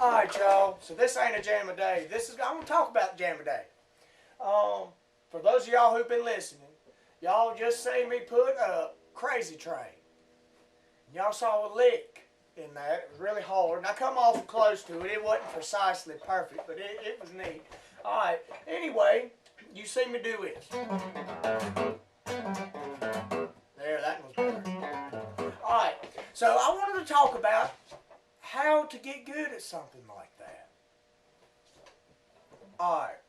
Alright, y'all, so this ain't a jam a day. I'm going to talk about jam a day. For those of y'all who've been listening, y'all just seen me put a Crazy Train. Y'all saw a lick in that. It was really hard, and I come awful close to it. It wasn't precisely perfect, but it was neat. Alright, anyway, you see me do it. There, that was better. Alright, so I wanted to talk about how to get good at something like that. Alright,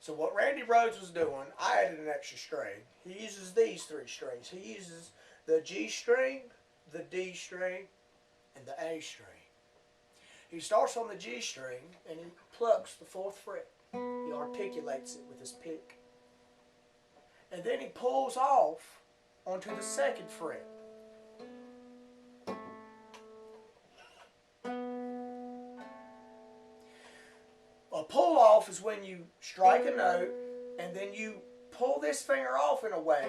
so what Randy Rhodes was doing, I added an extra string. He uses these three strings. He uses the G string, the D string, and the A string. He starts on the G string and he plucks the 4th fret. He articulates it with his pick. And then he pulls off onto the 2nd fret. A pull off is when you strike a note and then you pull this finger off in a way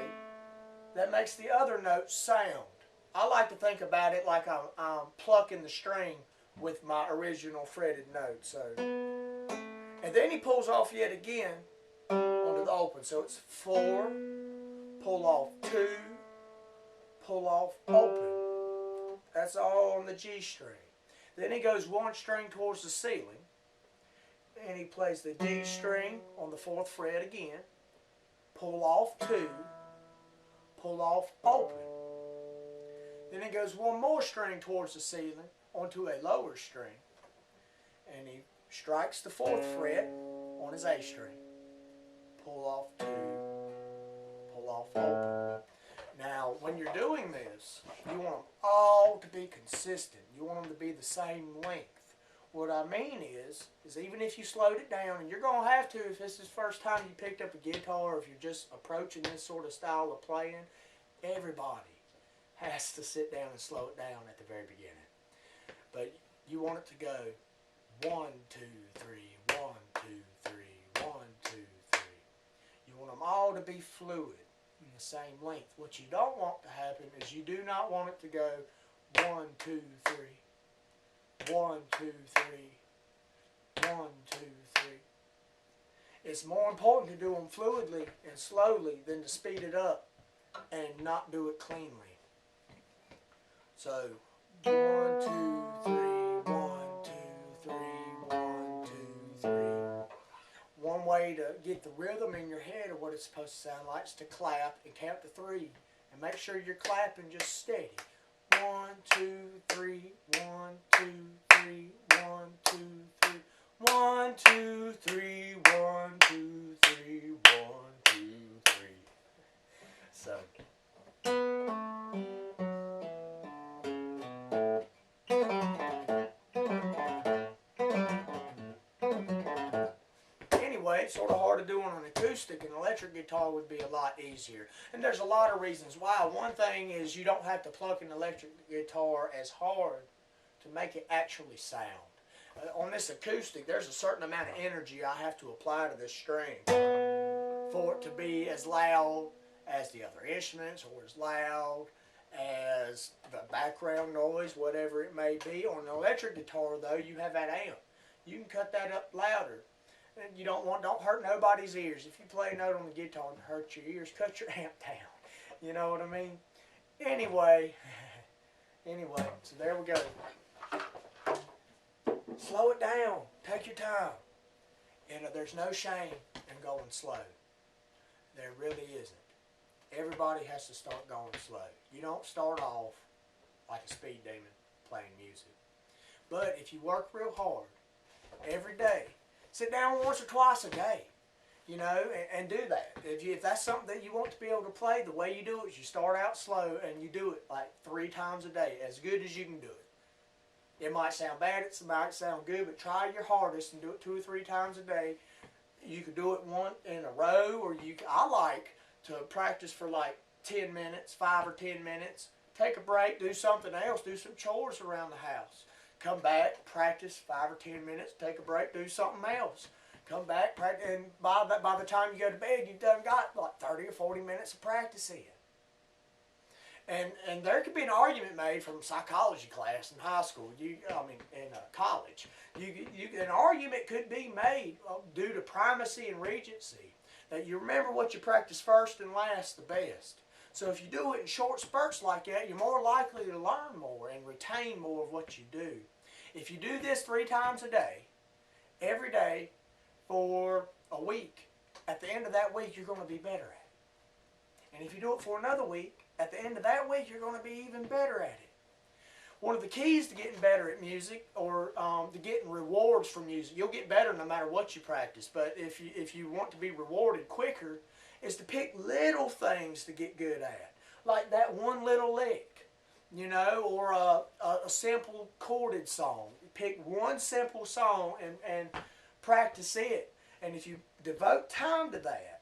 that makes the other note sound. I like to think about it like I'm plucking the string with my original fretted note. So, and then he pulls off yet again onto the open. So it's 4, pull off 2, pull off open. That's all on the G string. Then he goes 1 string towards the ceiling. And he plays the D string on the 4th fret again, pull off 2, pull off open. Then he goes 1 more string towards the ceiling onto a lower string, and he strikes the 4th fret on his A string, pull off 2, pull off open. Now, when you're doing this, you want them all to be consistent. You want them to be the same length. What I mean is even if you slowed it down, and you're going to have to if this is the first time you picked up a guitar, or if you're just approaching this sort of style of playing, everybody has to sit down and slow it down at the very beginning. But you want it to go 1, 2, 3, 1, 2, 3, 1, 2, 3. You want them all to be fluid in the same length. What you don't want to happen is you do not want it to go 1, 2, 3. 1, 2, 3. 1, 2, 3. It's more important to do them fluidly and slowly than to speed it up and not do it cleanly. So 1, 2, 3. 1, 2, 3. 1, 2, 3. One way to get the rhythm in your head of what it's supposed to sound like is to clap and count to 3, and make sure you're clapping just steady. 1, 2, 3, 1, 2, 3, 1, 2, 3, 1, 2, 3, 1, 2, 3, 1, 2, 3. So. Anyway, it's sort of hard to do on an acoustic. An electric guitar would be a lot easier. And there's a lot of reasons why. One thing is you don't have to pluck an electric guitar as hard to make it actually sound. On this acoustic, there's a certain amount of energy I have to apply to this string for it to be as loud as the other instruments, or as loud as the background noise, whatever it may be. On an electric guitar, though, you have that amp. You can cut that up louder. And you don't hurt nobody's ears. If you play a note on the guitar and hurt your ears, cut your amp down. You know what I mean? Anyway, so there we go. Slow it down. Take your time. And there's no shame in going slow. There really isn't. Everybody has to start going slow. You don't start off like a speed demon playing music. But if you work real hard every day, sit down once or twice a day, you know, and do that. If that's something that you want to be able to play, the way you do it is you start out slow and you do it like 3 times a day, as good as you can do it. It might sound bad, it might sound good, but try your hardest and do it 2 or 3 times a day. You could do it one in a row, or I like to practice for like 10 minutes, 5 or 10 minutes, take a break, do something else, do some chores around the house. Come back, practice 5 or 10 minutes, take a break, do something else. Come back, practice, and by the time you go to bed, you've done got like 30 or 40 minutes of practice in. And there could be an argument made from psychology class in high school. In college. An argument could be made due to primacy and regency that you remember what you practice first and last the best. So if you do it in short spurts like that, you're more likely to learn more and retain more of what you do. If you do this 3 times a day, every day for a week, at the end of that week you're going to be better at it. And if you do it for another week, at the end of that week you're going to be even better at it. One of the keys to getting better at music, or to getting rewards from music, you'll get better no matter what you practice, but if you want to be rewarded quicker, is to pick little things to get good at. Like that one little lick, or a simple chorded song. Pick one simple song and practice it. And if you devote time to that,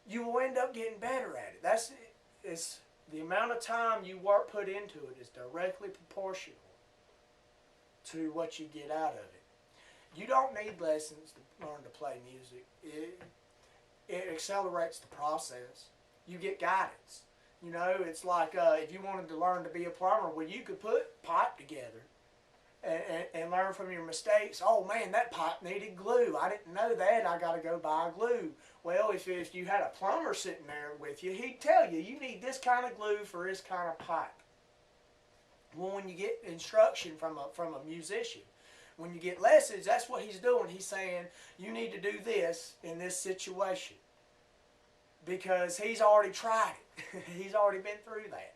you will end up getting better at it. It's the amount of time you put into it is directly proportional to what you get out of it. You don't need lessons to learn to play music. It accelerates the process. You get guidance. It's like if you wanted to learn to be a plumber, well, you could put pipe together and learn from your mistakes. Oh man, that pipe needed glue. I didn't know that. I got to go buy glue. Well, if you had a plumber sitting there with you, he'd tell you, you need this kind of glue for this kind of pipe. Well, when you get instruction from a musician, when you get lessons, that's what he's doing. He's saying, you need to do this in this situation. Because he's already tried it. He's already been through that.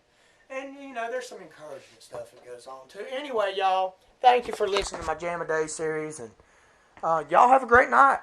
And, there's some encouragement stuff that goes on too. Anyway, y'all, thank you for listening to my Jam a Day series. And y'all have a great night.